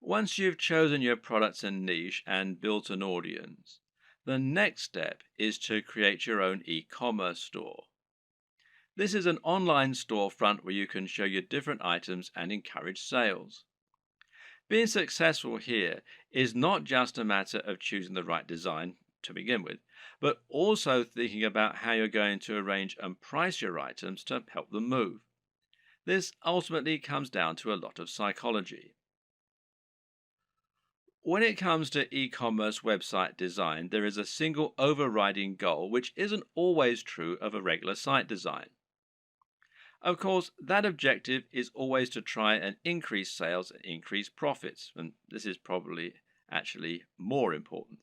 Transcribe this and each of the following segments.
Once you've chosen your products and niche and built an audience, the next step is to create your own e-commerce store. This is an online storefront where you can show your different items and encourage sales. Being successful here is not just a matter of choosing the right design to begin with, but also thinking about how you're going to arrange and price your items to help them move. This ultimately comes down to a lot of psychology. When it comes to e commerce website design, there is a single overriding goal, which isn't always true of a regular site design. Of course, that objective is always to try and increase sales and increase profits, and this is probably actually more important.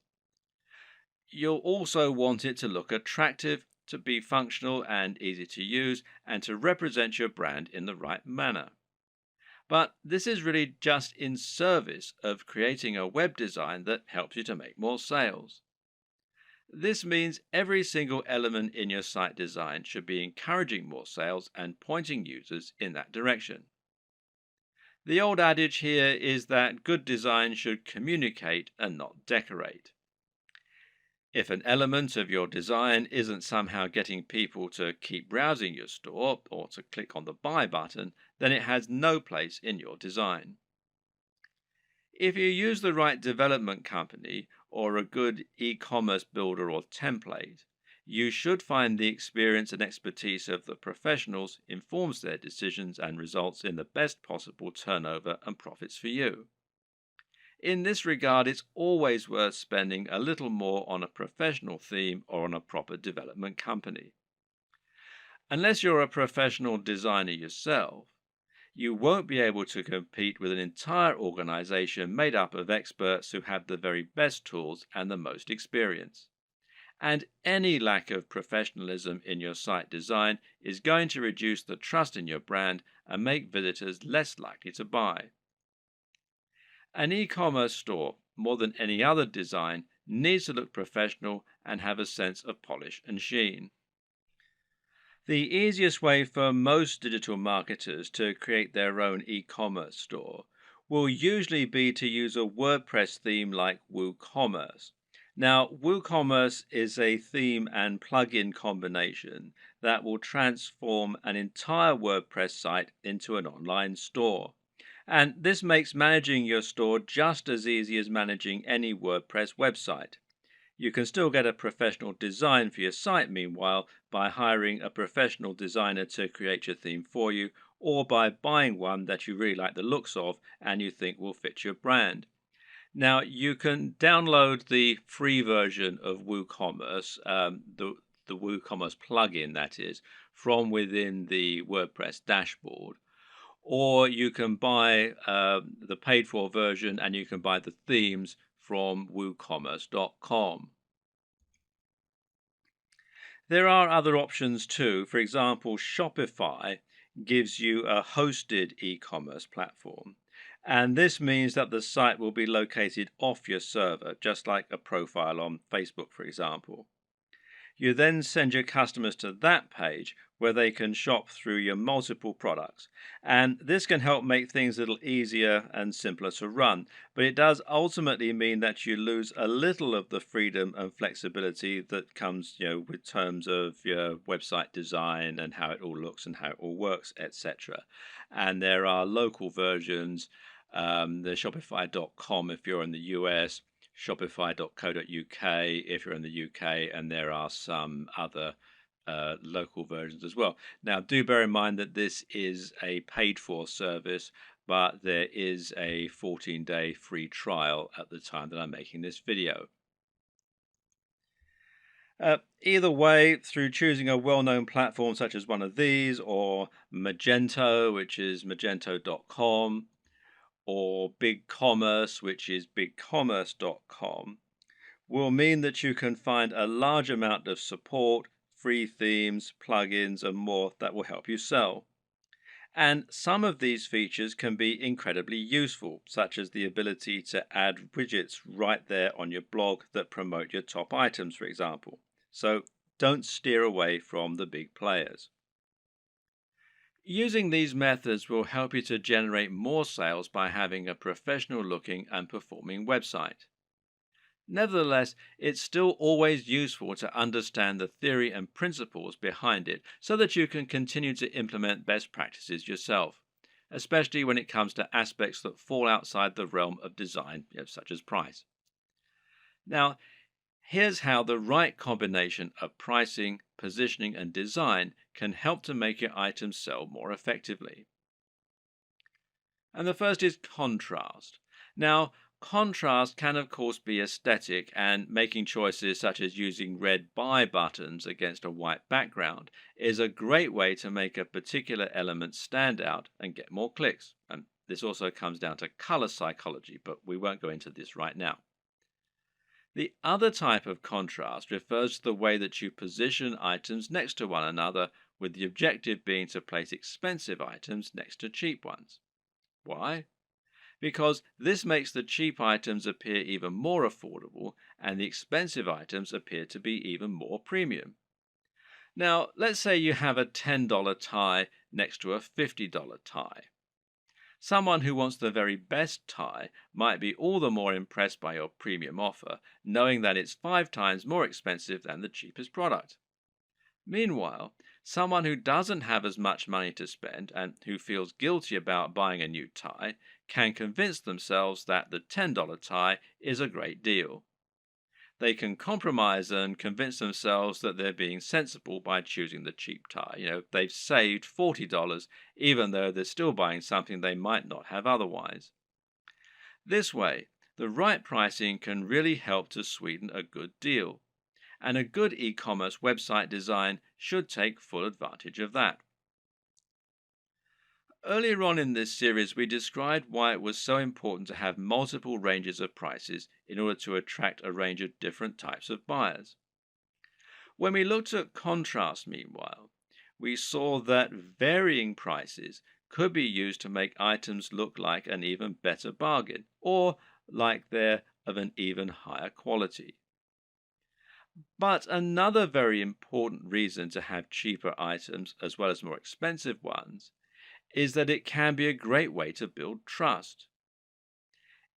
You'll also want it to look attractive, to be functional and easy to use, and to represent your brand in the right manner. But this is really just in service of creating a web design that helps you to make more sales. This means every single element in your site design should be encouraging more sales and pointing users in that direction. The old adage here is that good design should communicate and not decorate. If an element of your design isn't somehow getting people to keep browsing your store or to click on the buy button, then it has no place in your design. If you use the right development company or a good e commerce builder or template, you should find the experience and expertise of the professionals informs their decisions and results in the best possible turnover and profits for you. In this regard, it's always worth spending a little more on a professional theme or on a proper development company. Unless you're a professional designer yourself, you won't be able to compete with an entire organization made up of experts who have the very best tools and the most experience. And any lack of professionalism in your site design is going to reduce the trust in your brand and make visitors less likely to buy. An e-commerce store, more than any other design, needs to look professional and have a sense of polish and sheen. The easiest way for most digital marketers to create their own e-commerce store will usually be to use a WordPress theme like WooCommerce. Now, WooCommerce is a theme and plugin combination that will transform an entire WordPress site into an online store. And this makes managing your store just as easy as managing any WordPress website. You can still get a professional design for your site, meanwhile, by hiring a professional designer to create your theme for you, or by buying one that you really like the looks of and you think will fit your brand. Now, you can download the free version of WooCommerce, the WooCommerce plugin, that is, from within the WordPress dashboard, or you can buy the paid for version and you can buy the themes from woocommerce.com. There are other options too. For example, Shopify gives you a hosted e-commerce platform. And this means that the site will be located off your server, just like a profile on Facebook, for example. You then send your customers to that page where they can shop through your multiple products. And this can help make things a little easier and simpler to run. But it does ultimately mean that you lose a little of the freedom and flexibility that comes, with terms of your website design and how it all looks and how it all works, etc. And there are local versions, the Shopify.com if you're in the US, shopify.co.uk if you're in the UK, and there are some other local versions as well. Now, do bear in mind that this is a paid for service, but there is a 14-day free trial at the time that I'm making this video. Either way, through choosing a well-known platform such as one of these, or Magento, which is magento.com, or BigCommerce, which is bigcommerce.com, will mean that you can find a large amount of support, free themes, plugins, and more that will help you sell. And some of these features can be incredibly useful, such as the ability to add widgets right there on your blog that promote your top items, for example. So don't steer away from the big players. Using these methods will help you to generate more sales by having a professional looking and performing website. Nevertheless, it's still always useful to understand the theory and principles behind it so that you can continue to implement best practices yourself, especially when it comes to aspects that fall outside the realm of design, such as price. Now, here's how the right combination of pricing, positioning, and design can help to make your items sell more effectively. And the first is contrast. Now, contrast can, of course, be aesthetic, and making choices such as using red buy buttons against a white background is a great way to make a particular element stand out and get more clicks. And this also comes down to color psychology, but we won't go into this right now. The other type of contrast refers to the way that you position items next to one another, with the objective being to place expensive items next to cheap ones. Why? Because this makes the cheap items appear even more affordable and the expensive items appear to be even more premium. Now, let's say you have a $10 tie next to a $50 tie. Someone who wants the very best tie might be all the more impressed by your premium offer, knowing that it's 5 times more expensive than the cheapest product. Meanwhile, someone who doesn't have as much money to spend and who feels guilty about buying a new tie can convince themselves that the $10 tie is a great deal. They can compromise and convince themselves that they're being sensible by choosing the cheap tie. They've saved $40 even though they're still buying something they might not have otherwise. This way, the right pricing can really help to sweeten a good deal, and a good e-commerce website design should take full advantage of that. Earlier on in this series, we described why it was so important to have multiple ranges of prices in order to attract a range of different types of buyers. When we looked at contrast, meanwhile, we saw that varying prices could be used to make items look like an even better bargain, or like they're of an even higher quality. But another very important reason to have cheaper items as well as more expensive ones is that it can be a great way to build trust.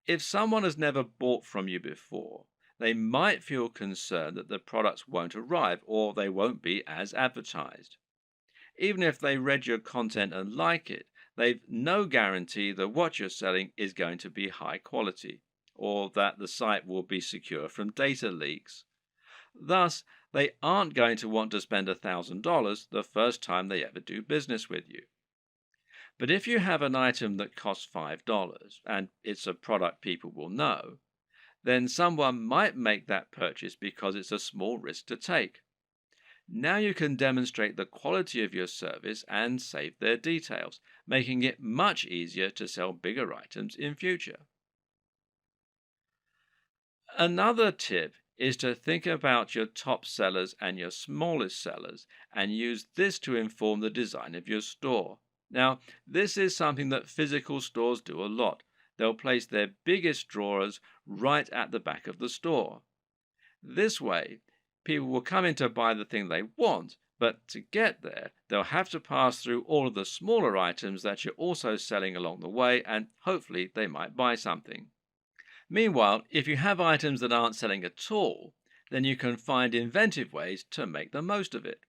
If someone has never bought from you before, they might feel concerned that the products won't arrive or they won't be as advertised. Even if they read your content and like it, they've no guarantee that what you're selling is going to be high quality or that the site will be secure from data leaks. Thus, they aren't going to want to spend $1,000 the first time they ever do business with you. But if you have an item that costs $5 and it's a product people will know, then someone might make that purchase because it's a small risk to take. Now you can demonstrate the quality of your service and save their details, making it much easier to sell bigger items in future. Another tip is to think about your top sellers and your smallest sellers and use this to inform the design of your store. Now, this is something that physical stores do a lot. They'll place their biggest drawers right at the back of the store. This way, people will come in to buy the thing they want, but to get there, they'll have to pass through all of the smaller items that you're also selling along the way, and hopefully they might buy something. Meanwhile, if you have items that aren't selling at all, then you can find inventive ways to make the most of it.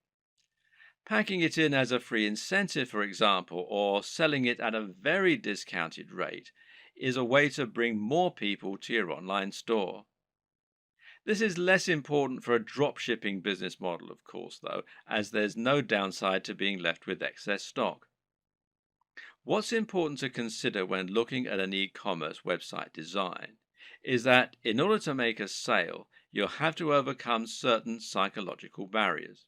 Packing it in as a free incentive, for example, or selling it at a very discounted rate is a way to bring more people to your online store. This is less important for a dropshipping business model, of course, though, as there's no downside to being left with excess stock. What's important to consider when looking at an e-commerce website design is that in order to make a sale, you'll have to overcome certain psychological barriers.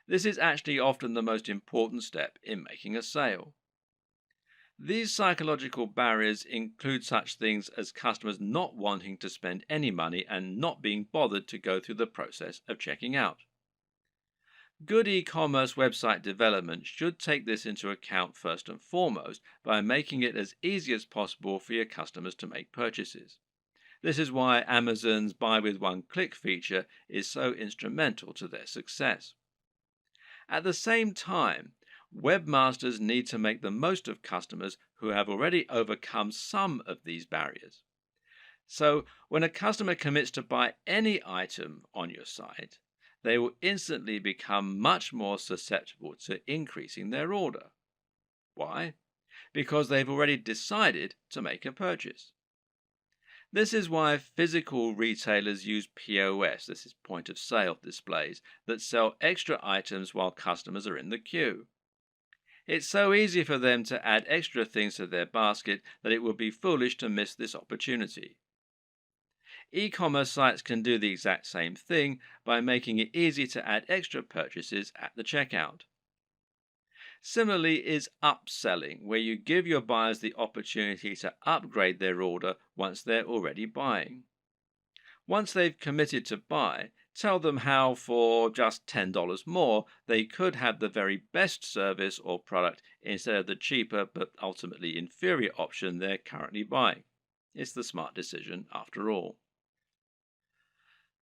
This is actually often the most important step in making a sale. These psychological barriers include such things as customers not wanting to spend any money and not being bothered to go through the process of checking out. Good e-commerce website development should take this into account first and foremost by making it as easy as possible for your customers to make purchases. This is why Amazon's buy with one click feature is so instrumental to their success. At the same time, Webmasters need to make the most of customers who have already overcome some of these barriers. So, when a customer commits to buy any item on your site, they will instantly become much more susceptible to increasing their order. Why? Because they've already decided to make a purchase. This is why physical retailers use POS, this is point of sale displays, that sell extra items while customers are in the queue. It's so easy for them to add extra things to their basket that it would be foolish to miss this opportunity. E-commerce sites can do the exact same thing by making it easy to add extra purchases at the checkout. Similarly is upselling, where you give your buyers the opportunity to upgrade their order once they're already buying. Once they've committed to buy, tell them how for just $10 more they could have the very best service or product instead of the cheaper but ultimately inferior option they're currently buying. It's the smart decision after all.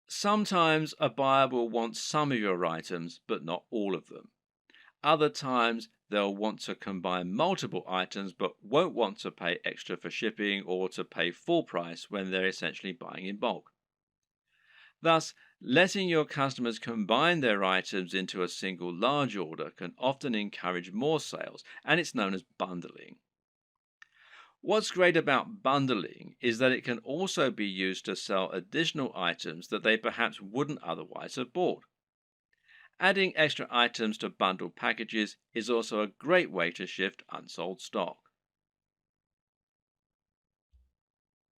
Sometimes a buyer will want some of your items but not all of them. Other times they'll want to combine multiple items but won't want to pay extra for shipping or to pay full price when they're essentially buying in bulk. Thus, letting your customers combine their items into a single large order can often encourage more sales, and it's known as bundling. What's great about bundling is that it can also be used to sell additional items that they perhaps wouldn't otherwise have bought. Adding extra items to bundled packages is also a great way to shift unsold stock.